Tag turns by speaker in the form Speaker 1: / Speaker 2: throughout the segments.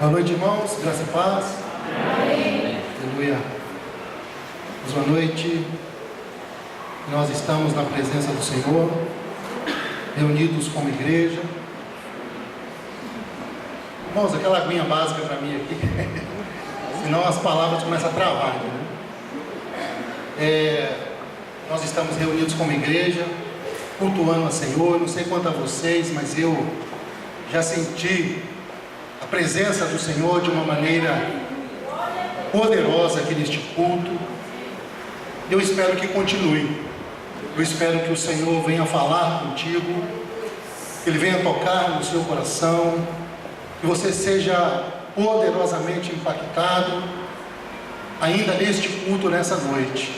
Speaker 1: Boa noite, irmãos, graça e paz.
Speaker 2: Amém.
Speaker 1: Aleluia. Boa noite. Nós estamos na presença do Senhor, reunidos como igreja. Irmãos, aquela aguinha básica para mim aqui, senão as palavras começam a travar, né? Nós estamos reunidos como igreja, cultuando a Senhor. Não sei quanto a vocês, mas eu já senti a presença do Senhor de uma maneira poderosa aqui neste culto. Eu espero que continue. Eu espero que o Senhor venha falar contigo, que Ele venha tocar no seu coração, que você seja poderosamente impactado ainda neste culto, nessa noite,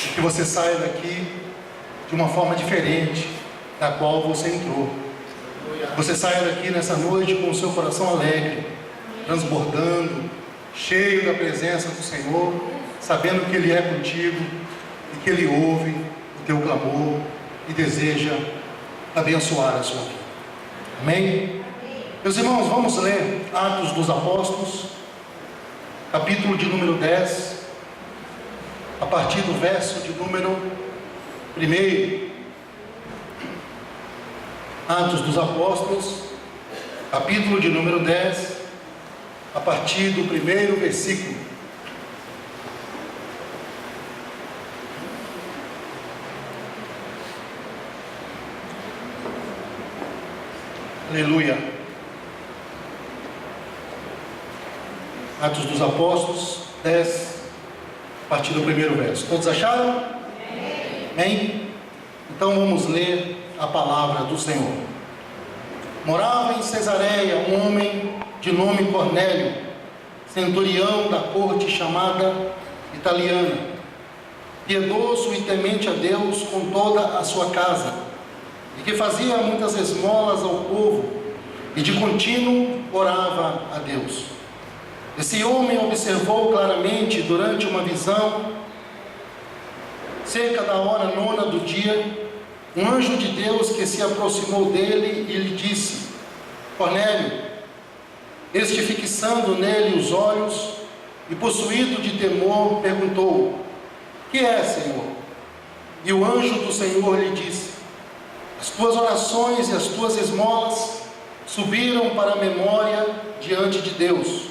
Speaker 1: e que você saia daqui de uma forma diferente da qual você entrou. Você saia daqui nessa noite com o seu coração alegre, transbordando, cheio da presença do Senhor, sabendo que Ele é contigo e que Ele ouve o teu clamor e deseja abençoar a sua vida. Amém? Meus irmãos, vamos ler Atos dos Apóstolos, capítulo de número 10, a partir do verso de número 1. Atos dos Apóstolos, capítulo de número 10, a partir do 1º versículo. Aleluia. Atos dos Apóstolos 10, a partir do 1º verso. Todos acharam? Amém? Então vamos ler a palavra do Senhor. Morava em Cesareia um homem de nome Cornélio, centurião da corte chamada italiana, piedoso e temente a Deus com toda a sua casa, e que fazia muitas esmolas ao povo, e de contínuo orava a Deus. Esse homem observou claramente durante uma visão, cerca da hora 9 do dia, um anjo de Deus que se aproximou dele e lhe disse: Cornélio. Este, fixando nele os olhos e possuído de temor, perguntou: que é, Senhor? E o anjo do Senhor lhe disse: as tuas orações e as tuas esmolas subiram para a memória diante de Deus.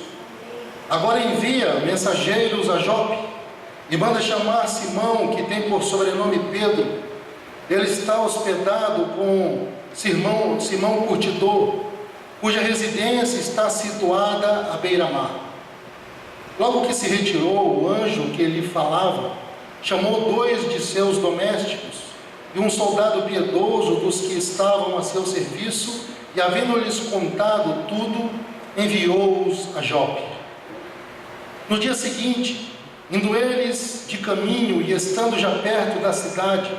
Speaker 1: Agora envia mensageiros a Jope e manda chamar Simão, que tem por sobrenome Pedro. Ele está hospedado com Simão Curtidor, cuja residência está situada à beira-mar. Logo que se retirou, o anjo que lhe falava chamou 2 de seus domésticos e um soldado piedoso dos que estavam a seu serviço, e, havendo-lhes contado tudo, enviou-os a Jope. No dia seguinte, indo eles de caminho e estando já perto da cidade,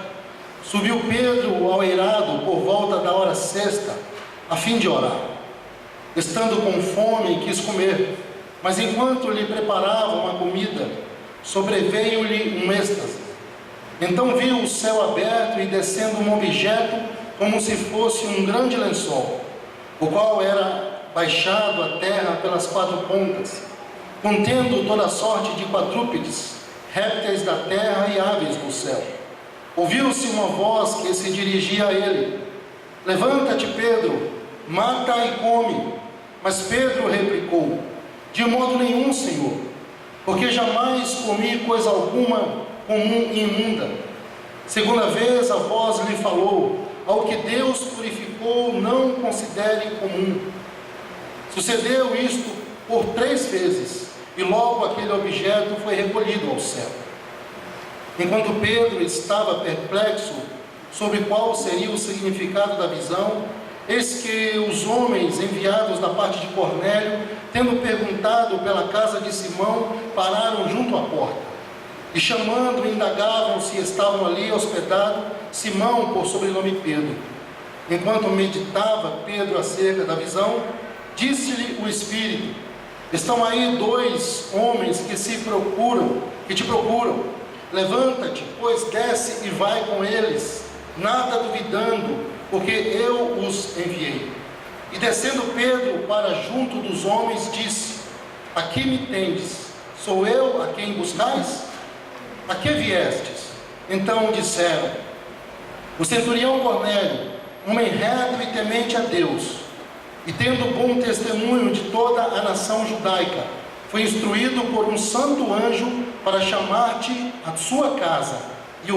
Speaker 1: subiu Pedro ao eirado por volta da hora 6, a fim de orar. Estando com fome, quis comer, mas enquanto lhe preparavam uma comida, sobreveio-lhe um êxtase. Então viu o céu aberto e descendo um objeto como se fosse um grande lençol, o qual era baixado à terra pelas 4 pontas, contendo toda sorte de quadrúpedes, répteis da terra e aves do céu. Ouviu-se uma voz que se dirigia a ele: levanta-te, Pedro, mata e come. Mas Pedro replicou: de modo nenhum, Senhor, porque jamais comi coisa alguma comum e imunda. Segunda vez a voz lhe falou: ao que Deus purificou, não considere comum. Sucedeu isto por 3 vezes, e logo aquele objeto foi recolhido ao céu. Enquanto Pedro estava perplexo sobre qual seria o significado da visão, eis que os homens enviados da parte de Cornélio, tendo perguntado pela casa de Simão, pararam junto à porta. E chamando, indagavam se estavam ali hospedado Simão, por sobrenome Pedro. Enquanto meditava Pedro acerca da visão, disse-lhe o Espírito: estão aí 2 homens que te procuram. Levanta-te, pois desce e vai com eles, nada duvidando, porque eu os enviei. E descendo Pedro para junto dos homens, disse: a que me tendes? Sou eu a quem buscais? A que viestes? Então disseram: o centurião Cornélio, homem reto e temente a Deus, e tendo bom testemunho de toda a nação judaica, foi instruído por um santo anjo para chamar-te à sua casa, e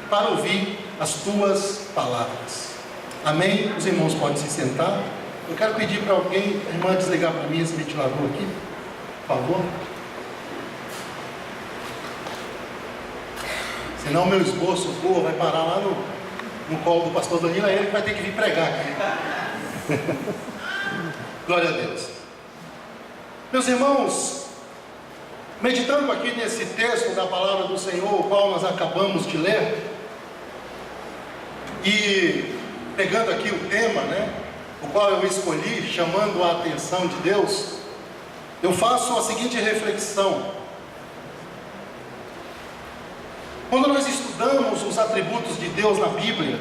Speaker 1: para ouvir as tuas palavras. Amém? Os irmãos podem se sentar. Eu quero pedir para alguém, a irmã, desligar para mim esse ventilador aqui, por favor. Senão meu esboço voa, vai parar lá no colo do pastor Danilo, é ele que vai ter que vir pregar aqui. Glória a Deus. Meus irmãos, meditando aqui nesse texto da palavra do Senhor, o qual nós acabamos de ler, e pegando aqui o tema, o qual eu escolhi, chamando a atenção de Deus, eu faço a seguinte reflexão. Quando nós estudamos os atributos de Deus na Bíblia,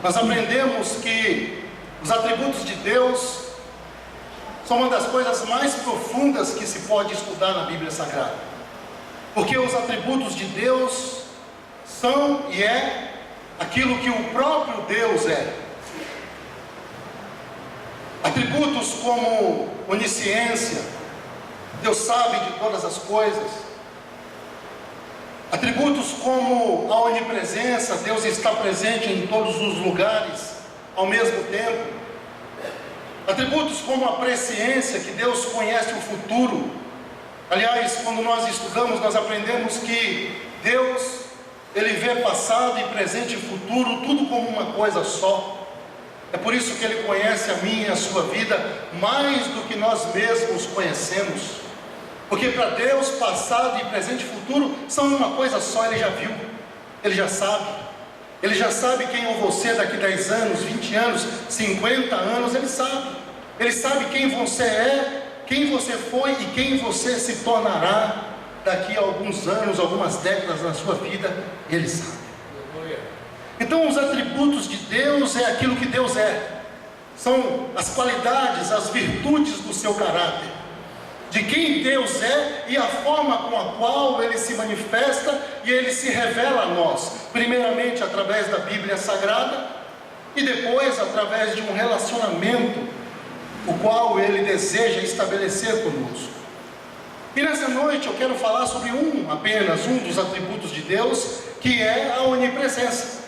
Speaker 1: nós aprendemos que os atributos de Deus são uma das coisas mais profundas que se pode estudar na Bíblia Sagrada. Porque os atributos de Deus são e é aquilo que o próprio Deus é. Atributos como onisciência, Deus sabe de todas as coisas. Atributos como a onipresença, Deus está presente em todos os lugares ao mesmo tempo. Atributos como a presciência, que Deus conhece o futuro. Aliás, quando nós estudamos, nós aprendemos que Deus, Ele vê passado e presente e futuro, tudo como uma coisa só. É por isso que Ele conhece a minha e a sua vida mais do que nós mesmos conhecemos. Porque para Deus, passado e presente e futuro são uma coisa só. Ele já viu, Ele já sabe. Ele já sabe quem é você daqui 10 anos, 20 anos, 50 anos. Ele sabe. Ele sabe quem você é, quem você foi e quem você se tornará daqui a alguns anos, algumas décadas na sua vida. Ele sabe. Então os atributos de Deus é aquilo que Deus é. São as qualidades, as virtudes do seu caráter, de quem Deus é e a forma com a qual Ele se manifesta e Ele se revela a nós, primeiramente através da Bíblia Sagrada e depois através de um relacionamento o qual Ele deseja estabelecer conosco. E nessa noite eu quero falar sobre apenas um dos atributos de Deus, que é a onipresença,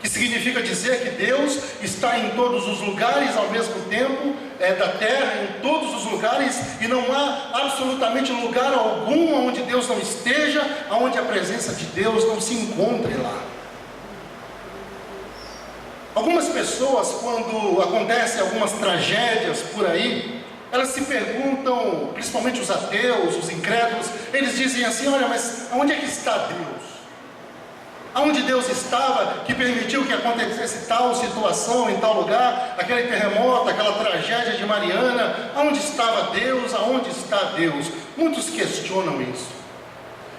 Speaker 1: que significa dizer que Deus está em todos os lugares ao mesmo tempo, da terra, em todos os lugares, e não há absolutamente lugar algum onde Deus não esteja, onde a presença de Deus não se encontre lá. Algumas pessoas, quando acontecem algumas tragédias por aí, elas se perguntam, principalmente os ateus, os incrédulos, eles dizem assim: olha, mas aonde é que está Deus? Aonde Deus estava que permitiu que acontecesse tal situação em tal lugar, aquele terremoto, aquela tragédia de Mariana? Aonde estava Deus? Aonde está Deus? Muitos questionam isso.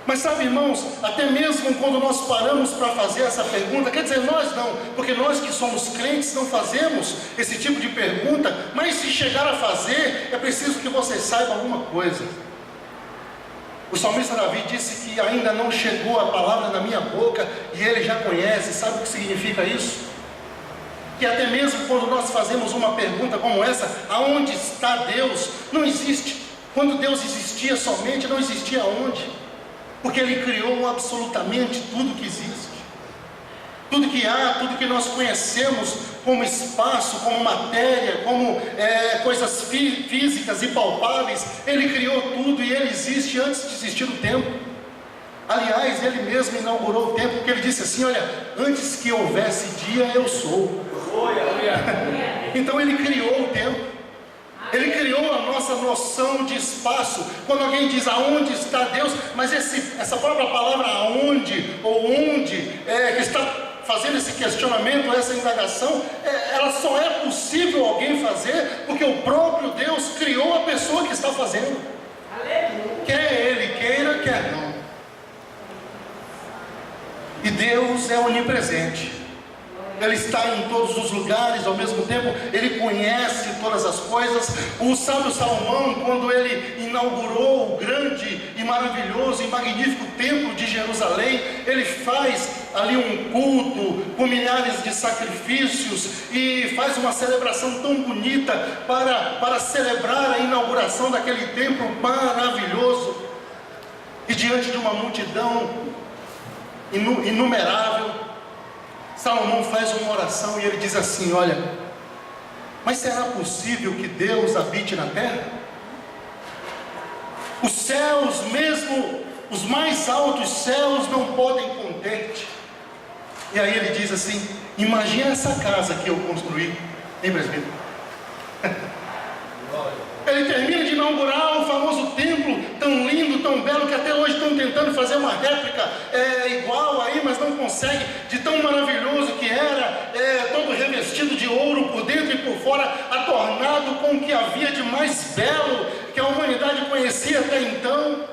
Speaker 1: Mas sabe, irmãos, até mesmo quando nós paramos para fazer essa pergunta, quer dizer, nós não, porque nós que somos crentes não fazemos esse tipo de pergunta, mas se chegar a fazer, é preciso que você saiba alguma coisa. O salmista Davi disse que ainda não chegou a palavra na minha boca e ele já conhece. Sabe o que significa isso? Que até mesmo quando nós fazemos uma pergunta como essa, aonde está Deus? Não existe. Quando Deus existia somente, não existia aonde? Porque Ele criou absolutamente tudo que existe. Tudo que há, tudo que nós conhecemos como espaço, como matéria, como coisas físicas e palpáveis, Ele criou tudo e Ele existe antes de existir o tempo. Aliás, Ele mesmo inaugurou o tempo, porque Ele disse assim: olha, antes que houvesse dia, eu sou. Então Ele criou o tempo. Ele criou a nossa noção de espaço. Quando alguém diz aonde está Deus, mas essa própria palavra aonde ou onde que está fazendo esse questionamento, essa indagação, ela só é possível alguém fazer porque o próprio Deus criou a pessoa que está fazendo. Quer ele queira, quer não. E Deus é onipresente. Ele está em todos os lugares ao mesmo tempo, Ele conhece todas as coisas. O sábio Salomão, quando ele inaugurou o grande e maravilhoso e magnífico templo de Jerusalém, ele faz ali um culto com milhares de sacrifícios e faz uma celebração tão bonita para celebrar a inauguração daquele templo maravilhoso. E diante de uma multidão inumerável, Salomão faz uma oração e ele diz assim: olha, mas será possível que Deus habite na terra? Os céus, mesmo os mais altos céus, não podem conter-te. E aí ele diz assim: imagina essa casa que eu construí, hein, presbítero? Ele termina de inaugurar o famoso templo, tão lindo, tão belo, que até hoje estão tentando fazer uma réplica igual aí, mas não consegue, de tão maravilhoso que era, todo revestido de ouro por dentro e por fora, adornado com o que havia de mais belo que a humanidade conhecia até então.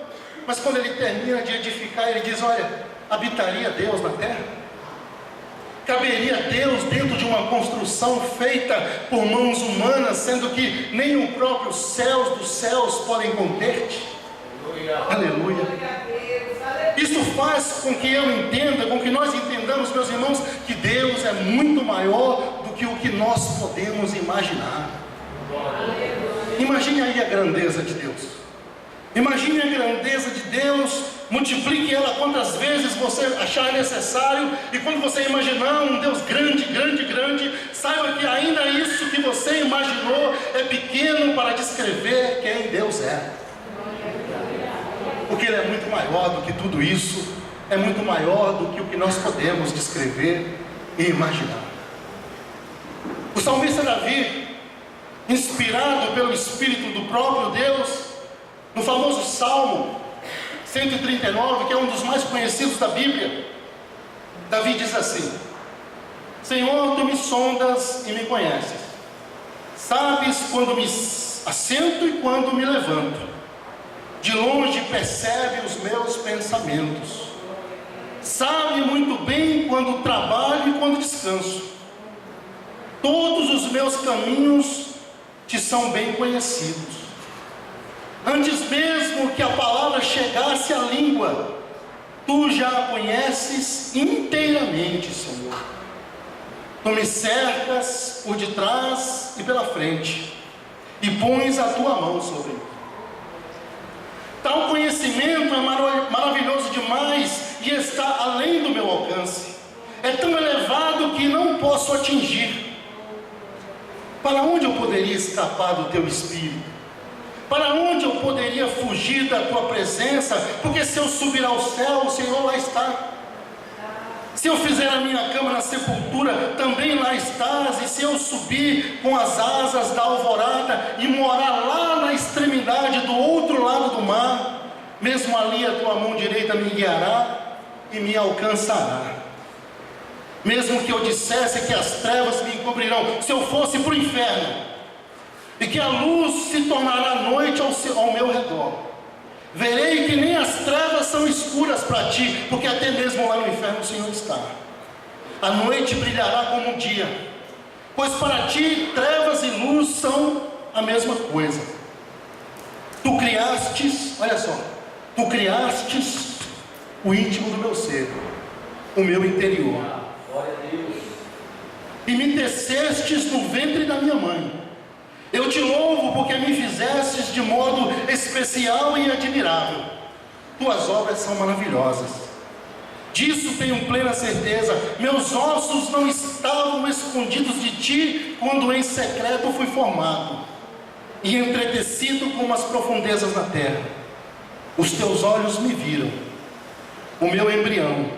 Speaker 1: Mas quando ele termina de edificar, ele diz: olha, habitaria Deus na terra? Caberia Deus dentro de uma construção feita por mãos humanas, sendo que nem o próprio céus dos céus podem conter-te? Aleluia. Isso faz com que eu entenda, com que nós entendamos, meus irmãos, que Deus é muito maior do que o que nós podemos imaginar. Imagine aí a grandeza de Deus. Imagine a grandeza de Deus, multiplique ela quantas vezes você achar necessário, e quando você imaginar um Deus grande, grande, grande, saiba que ainda isso que você imaginou é pequeno para descrever quem Deus é. Porque Ele é muito maior do que tudo isso, é muito maior do que o que nós podemos descrever e imaginar. O salmista Davi, inspirado pelo Espírito do próprio Deus, no famoso Salmo 139, que é um dos mais conhecidos da Bíblia, Davi diz assim: Senhor, tu me sondas e me conheces, sabes quando me assento e quando me levanto, de longe percebe os meus pensamentos, sabe muito bem quando trabalho e quando descanso, todos os meus caminhos te são bem conhecidos. Antes mesmo que a palavra chegasse à língua, tu já a conheces inteiramente, Senhor. Tu me cercas por detrás e pela frente, e pões a tua mão sobre mim. Tal conhecimento é maravilhoso demais e está além do meu alcance. É tão elevado que não posso atingir. Para onde eu poderia escapar do teu Espírito? Para onde eu poderia fugir da tua presença? Porque se eu subir ao céu, o Senhor lá está. Se eu fizer a minha cama na sepultura, também lá estás. E se eu subir com as asas da alvorada e morar lá na extremidade do outro lado do mar, mesmo ali a tua mão direita me guiará e me alcançará. Mesmo que eu dissesse que as trevas me encobrirão, se eu fosse para o inferno, e que a luz se tornará noite ao meu redor, verei que nem as trevas são escuras para ti, porque até mesmo lá no inferno o Senhor está. A noite brilhará como o dia, pois para ti trevas e luz são a mesma coisa. Tu criastes, olha só, tu criastes o íntimo do meu ser, o meu interior, e me tecestes no ventre da minha mãe. Eu te louvo porque me fizestes de modo especial e admirável. Tuas obras são maravilhosas. Disso tenho plena certeza. Meus ossos não estavam escondidos de ti quando em secreto fui formado e entretecido como as profundezas da terra. Os teus olhos me viram, o meu embrião.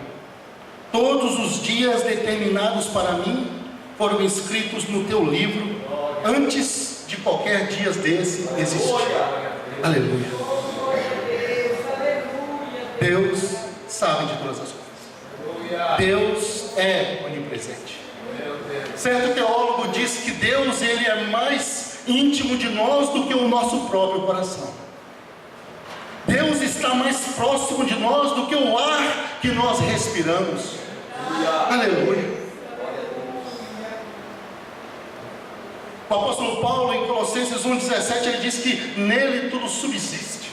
Speaker 1: Todos os dias determinados para mim foram escritos no teu livro antes de qualquer dia desse existir. Aleluia. Deus sabe de todas as coisas. Deus é onipresente. Certo teólogo disse que Deus, ele é mais íntimo de nós do que o nosso próprio coração. Deus está mais próximo de nós do que o ar que nós respiramos. Aleluia. O apóstolo Paulo, em Colossenses 1,17, ele diz que nele tudo subsiste.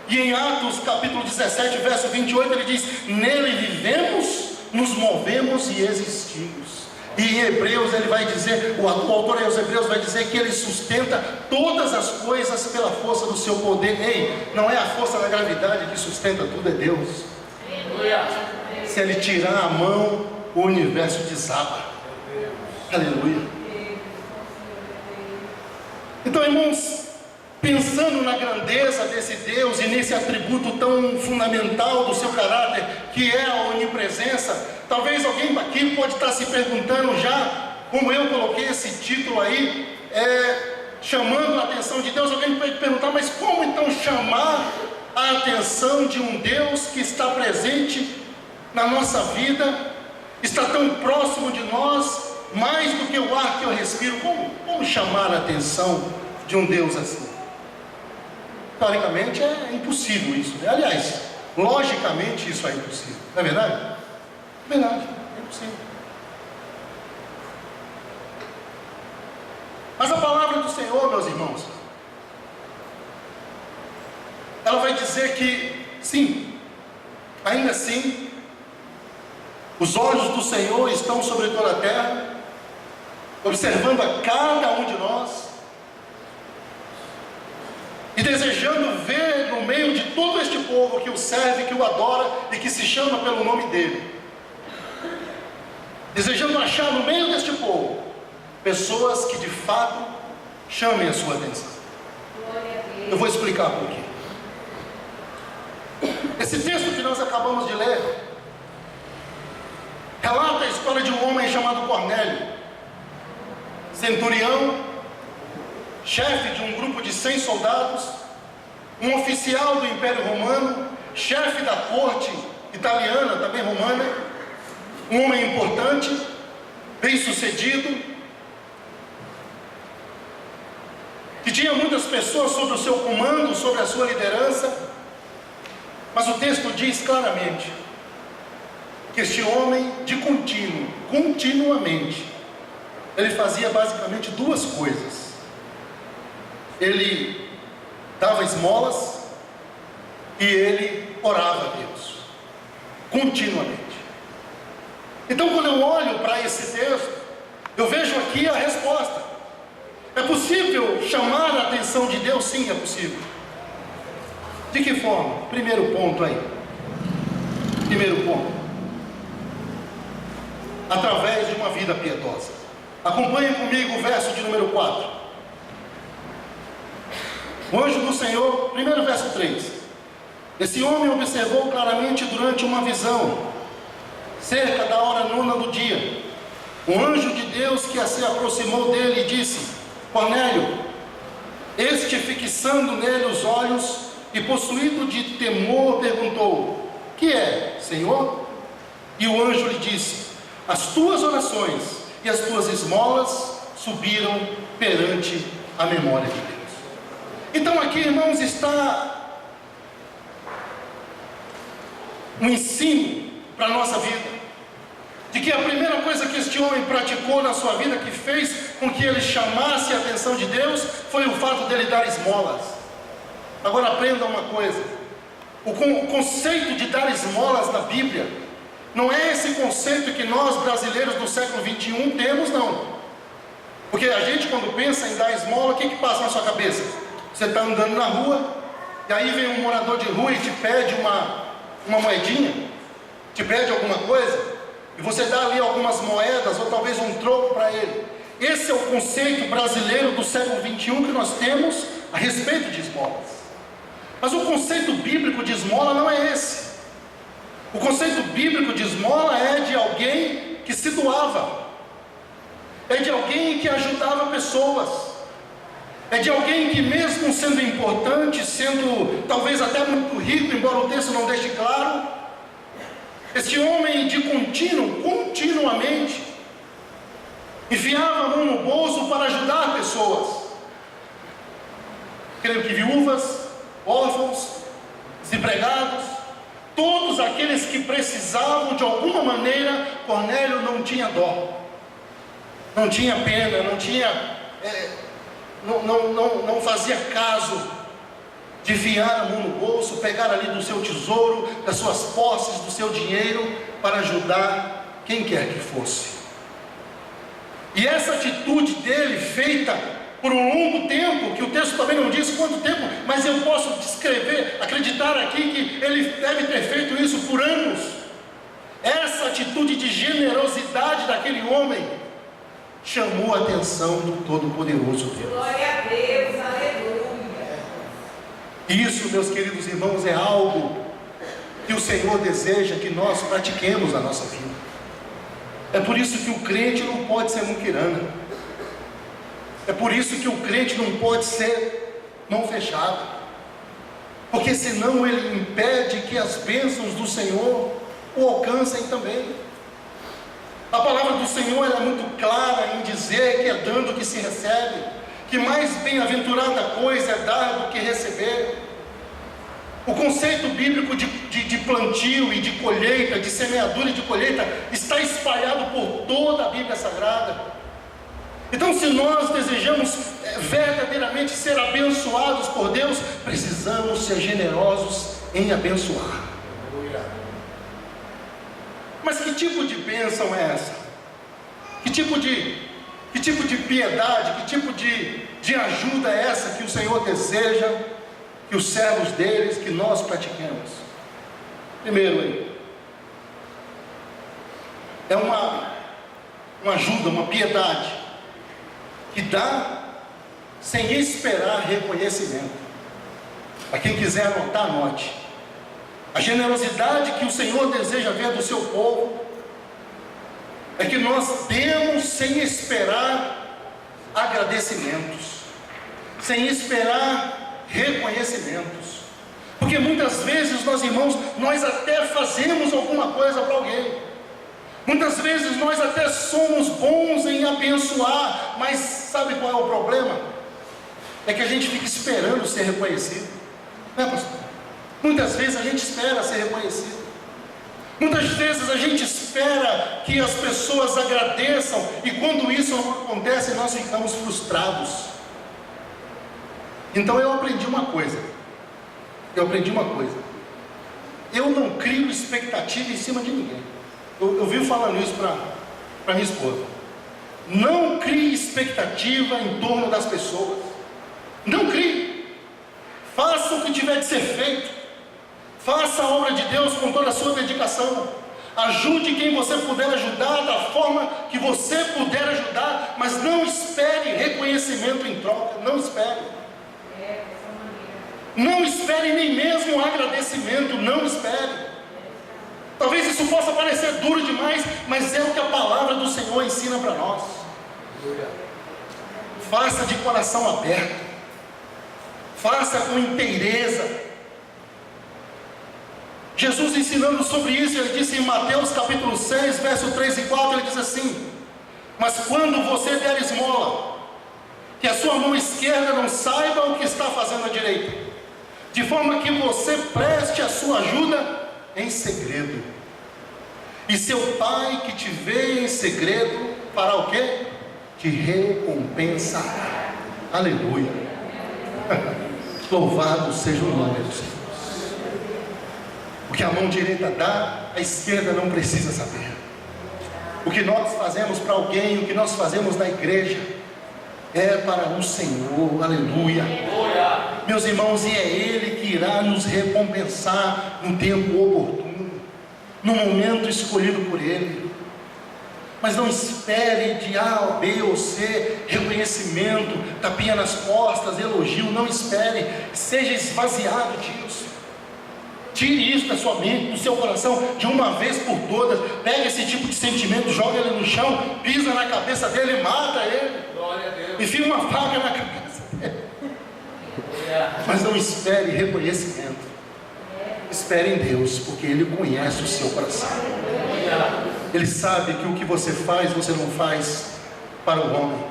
Speaker 1: E em Atos capítulo 17, verso 28, ele diz: nele vivemos, nos movemos e existimos. E em Hebreus ele vai dizer, o autor aos Hebreus vai dizer que ele sustenta todas as coisas pela força do seu poder. Ei, não é a força da gravidade que sustenta tudo, é Deus. Se ele tirar a mão, o universo desaba. Aleluia. Então, irmãos, pensando na grandeza desse Deus e nesse atributo tão fundamental do seu caráter, que é a onipresença, talvez alguém aqui pode estar se perguntando já, como eu coloquei esse título aí, chamando a atenção de Deus. Alguém pode perguntar, mas como então chamar a atenção de um Deus que está presente na nossa vida, está tão próximo de nós, mais do que o ar que eu respiro? Como chamar a atenção de um Deus assim? Teoricamente é impossível isso, né? Aliás, logicamente isso é impossível, não é verdade? É verdade, é impossível. Mas a palavra do Senhor, meus irmãos, ela vai dizer que, sim, ainda assim, os olhos do Senhor estão sobre toda a terra, observando a cada um de nós, e desejando ver no meio de todo este povo que o serve, que o adora e que se chama pelo nome dele, desejando achar no meio deste povo pessoas que de fato chamem a sua atenção. Eu vou explicar por quê. Esse texto que nós acabamos de ler relata a história de um homem chamado Cornélio, centurião, chefe de um grupo de 100 soldados, um oficial do Império Romano, chefe da corte italiana, também romana, um homem importante, bem-sucedido, que tinha muitas pessoas sob o seu comando, sobre a sua liderança. Mas o texto diz claramente que este homem, de continuamente, ele fazia basicamente duas coisas. Ele dava esmolas e ele orava a Deus, continuamente. Então, quando eu olho para esse texto, eu vejo aqui a resposta. É possível chamar a atenção de Deus? Sim, é possível. De que forma? Primeiro ponto aí. Primeiro ponto. Através de uma vida piedosa. Acompanhe comigo o verso de número 4. O anjo do Senhor, primeiro verso 3. Esse homem observou claramente durante uma visão, cerca da hora 9 do dia, um anjo de Deus que se aproximou dele e disse: Cornélio. Este, fixando nele os olhos e possuído de temor, perguntou: que é, Senhor? E o anjo lhe disse: as tuas orações e as tuas esmolas subiram perante a memória de Deus. Então aqui, irmãos, está um ensino para a nossa vida, de que a primeira coisa que este homem praticou na sua vida, que fez com que ele chamasse a atenção de Deus, foi o fato dele dar esmolas. Agora aprenda uma coisa: o conceito de dar esmolas na Bíblia não é esse conceito que nós brasileiros do século 21 temos, não. Porque a gente, quando pensa em dar esmola, o que passa na sua cabeça? Você está andando na rua, e aí vem um morador de rua e te pede uma moedinha, te pede alguma coisa, e você dá ali algumas moedas, ou talvez um troco para ele. Esse é o conceito brasileiro do século 21 que nós temos a respeito de esmolas. Mas o conceito bíblico de esmola não é esse. O conceito bíblico de esmola é de alguém que se doava, é de alguém que ajudava pessoas, é de alguém que, mesmo sendo importante, sendo talvez até muito rico, embora o texto não deixe claro, este homem de continuamente enfiava a mão no bolso para ajudar pessoas. Creio que viúvas, órfãos, desempregados, todos aqueles que precisavam de alguma maneira. Cornélio não tinha dó, não tinha pena, não tinha não fazia caso de enfiar a mão no bolso, pegar ali do seu tesouro, das suas posses, do seu dinheiro, para ajudar quem quer que fosse. E essa atitude dele, feita por um longo tempo, que o texto também não diz quanto tempo, mas eu posso descrever, acreditar aqui que ele deve ter feito isso por anos. Essa atitude de generosidade daquele homem chamou a atenção do Todo-Poderoso Deus.
Speaker 2: Glória a Deus, aleluia.
Speaker 1: Isso, meus queridos irmãos, é algo que o Senhor deseja que nós pratiquemos na nossa vida. É por isso que o crente não pode ser muquirana. É por isso que o crente não pode ser mão fechada, porque senão ele impede que as bênçãos do Senhor o alcancem também. A palavra do Senhor é muito clara em dizer que é dando que se recebe, que mais bem-aventurada coisa é dar do que receber. O conceito bíblico de plantio e de colheita, de semeadura e de colheita, está espalhado por toda a Bíblia Sagrada. Então, se nós desejamos verdadeiramente ser abençoados por Deus, precisamos ser generosos em abençoar. Mas que tipo de bênção é essa? Que tipo de piedade, que tipo de ajuda é essa que o Senhor deseja que os servos deles, que nós pratiquemos? Primeiro, é uma ajuda, uma piedade que dá sem esperar reconhecimento. Para quem quiser anotar, anote. A generosidade que o Senhor deseja ver do seu povo é que nós demos sem esperar agradecimentos, sem esperar reconhecimentos. Porque muitas vezes nós, irmãos, nós até fazemos alguma coisa para alguém. Muitas vezes nós até somos bons em abençoar, mas sabe qual é o problema? É que a gente fica esperando ser reconhecido, não é, pastor? Muitas vezes a gente espera ser reconhecido. Muitas vezes a gente espera que as pessoas agradeçam, e quando isso não acontece, nós ficamos frustrados. Então eu aprendi uma coisa. Eu não crio expectativa em cima de ninguém. Eu vivo falando isso para minha esposa. Não crie expectativa em torno das pessoas. Não crie. Faça o que tiver de ser feito. Faça a obra de Deus com toda a sua dedicação. Ajude quem você puder ajudar, da forma que você puder ajudar, mas não espere reconhecimento em troca. Não espere. Não espere nem mesmo agradecimento. Não espere. Talvez isso possa parecer duro demais, mas é o que a palavra do Senhor ensina para nós. Faça de coração aberto. Faça com inteireza. Jesus ensinando sobre isso, ele disse em Mateus capítulo 6, verso 3 e 4, ele diz assim: mas quando você der esmola, que a sua mão esquerda não saiba o que está fazendo a direita, de forma que você preste a sua ajuda em segredo, e seu pai que te vê em segredo fará o quê? Te recompensará. Aleluia. Louvado seja o nome do Senhor. O que a mão direita dá, a esquerda não precisa saber. O que nós fazemos para alguém, o que nós fazemos na igreja, é para o Senhor. Aleluia. Meus irmãos, e é Ele que irá nos recompensar no tempo oportuno, no momento escolhido por Ele. Mas não espere de A, B ou C, reconhecimento, tapinha nas costas, elogio. Não espere, seja esvaziado disso. Tire isso da sua mente, do seu coração, de uma vez por todas. Pega esse tipo de sentimento, joga ele no chão, pisa na cabeça dele, mata ele. Glória a Deus. Enfia uma faca na cabeça dele. Mas não espere reconhecimento. Espere em Deus, porque Ele conhece o seu coração. Ele sabe que o que você faz, você não faz para o homem.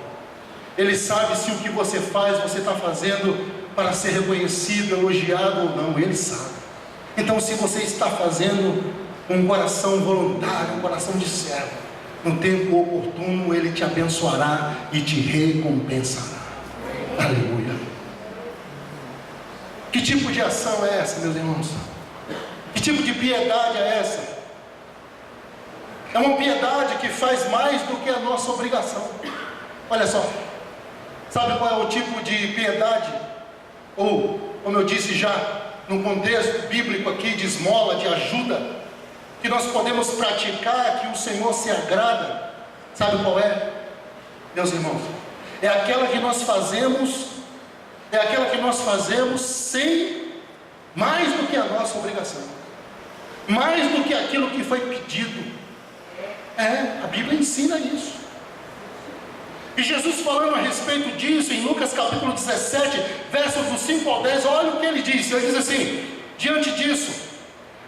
Speaker 1: Ele sabe se o que você faz, você está fazendo para ser reconhecido, elogiado ou não. Ele sabe. Então, se você está fazendo um coração voluntário, um coração de servo, no tempo oportuno Ele te abençoará e te recompensará. Aleluia. Que tipo de ação é essa, meus irmãos? Que tipo de piedade é essa? É uma piedade que faz mais do que a nossa obrigação. Olha só, sabe qual é o tipo de piedade? Ou, como eu disse já, no contexto bíblico aqui, de esmola, de ajuda, que nós podemos praticar, que o Senhor se agrada. Sabe qual é, meus irmãos? É aquela que nós fazemos sem mais do que a nossa obrigação, mais do que aquilo que foi pedido. A Bíblia ensina isso. E Jesus falando a respeito disso, em Lucas capítulo 17, versos do 5 ao 10, olha o que ele diz. Ele diz assim: diante disso,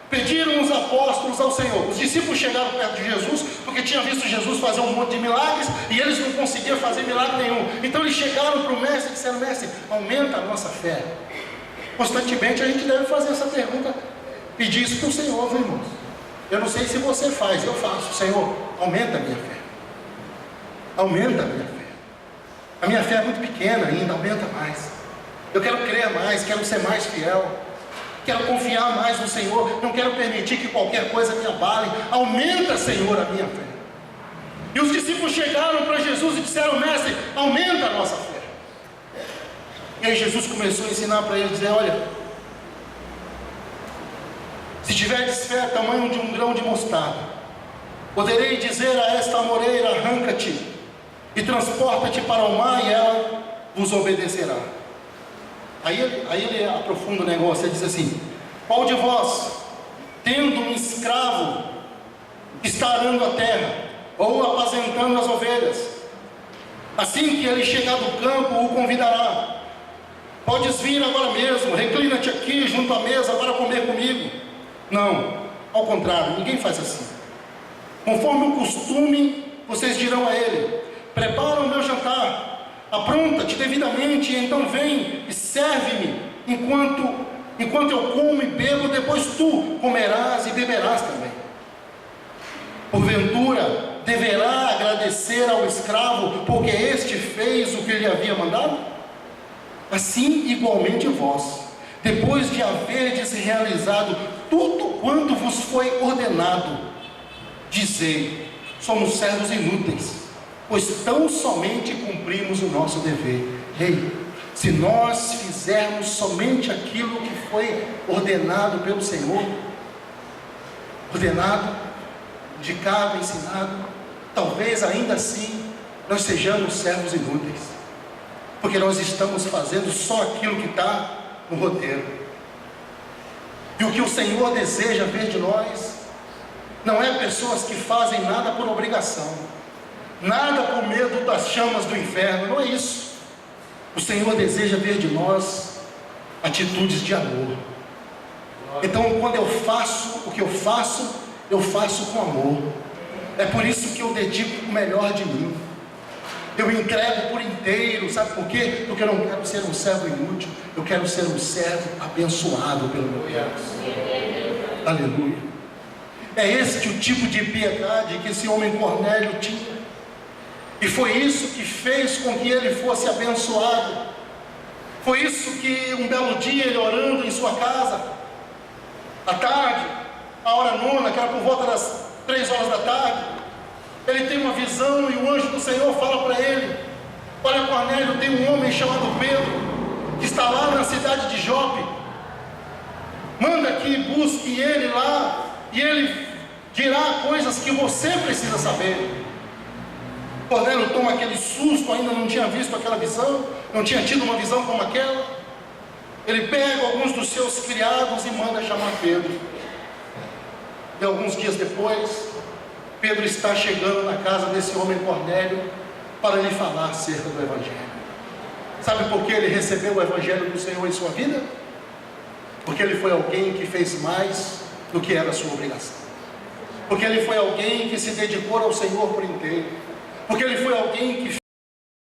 Speaker 1: pediram os apóstolos ao Senhor. Os discípulos chegaram perto de Jesus, porque tinham visto Jesus fazer um monte de milagres, e eles não conseguiam fazer milagre nenhum. Então eles chegaram para o mestre e disseram: mestre, aumenta a nossa fé. Constantemente a gente deve fazer essa pergunta, pedir isso para o Senhor, viu, irmãos? Eu não sei se você faz, eu faço. Senhor, aumenta a minha fé. Aumenta a minha fé. A minha fé é muito pequena ainda, aumenta mais. Eu quero crer mais, quero ser mais fiel, quero confiar mais no Senhor, não quero permitir que qualquer coisa me abale. Aumenta, Senhor, a minha fé. E os discípulos chegaram para Jesus e disseram: mestre, aumenta a nossa fé. E aí Jesus começou a ensinar para eles, dizer: olha, se tiverdes fé tamanho de um grão de mostarda, poderei dizer a esta amoreira: arranca-te e transporta-te para o mar, e ela vos obedecerá. Aí ele aprofunda o negócio. Ele diz assim: qual de vós, tendo um escravo que está arando a terra, ou apacentando as ovelhas, assim que ele chegar do campo, o convidará: podes vir agora mesmo, reclina-te aqui junto à mesa para comer comigo? Não, ao contrário, ninguém faz assim. Conforme o costume, vocês dirão a ele: prepara o meu jantar, apronta-te devidamente, e então vem e serve-me, enquanto eu como e bebo, depois tu comerás e beberás também. Porventura, deverá agradecer ao escravo, porque este fez o que lhe havia mandado? Assim, igualmente vós, depois de haverdes realizado tudo quanto vos foi ordenado, dizei: somos servos inúteis, pois tão somente cumprimos o nosso dever. Se nós fizermos somente aquilo que foi ordenado pelo Senhor, ordenado, indicado, ensinado, talvez ainda assim nós sejamos servos inúteis, porque nós estamos fazendo só aquilo que está no roteiro. E o que o Senhor deseja ver de nós não é pessoas que fazem nada por obrigação, nada por medo das chamas do inferno. Não é isso. O Senhor deseja ver de nós atitudes de amor. Então, quando eu faço o que eu faço com amor. É por isso que eu dedico o melhor de mim. Eu entrego por inteiro. Sabe por quê? Porque eu não quero ser um servo inútil, eu quero ser um servo abençoado pelo meu Deus. Aleluia. É este o tipo de piedade que esse homem Cornélio tinha. E foi isso que fez com que ele fosse abençoado. Foi isso que um belo dia, ele orando em sua casa, à tarde, a hora nona, que era por volta das 3 horas da tarde, ele tem uma visão e o anjo do Senhor fala para ele: olha, Cornélio, tem um homem chamado Pedro, que está lá na cidade de Jope. Manda que busque ele lá, e ele dirá coisas que você precisa saber. Cornélio toma aquele susto, ainda não tinha visto aquela visão, não tinha tido uma visão como aquela. Ele pega alguns dos seus criados e manda chamar Pedro. E alguns dias depois, Pedro está chegando na casa desse homem Cornélio para lhe falar acerca do Evangelho. Sabe por que ele recebeu o Evangelho do Senhor em sua vida? Porque ele foi alguém que fez mais do que era a sua obrigação. Porque ele foi alguém que se dedicou ao Senhor por inteiro. Porque ele foi alguém que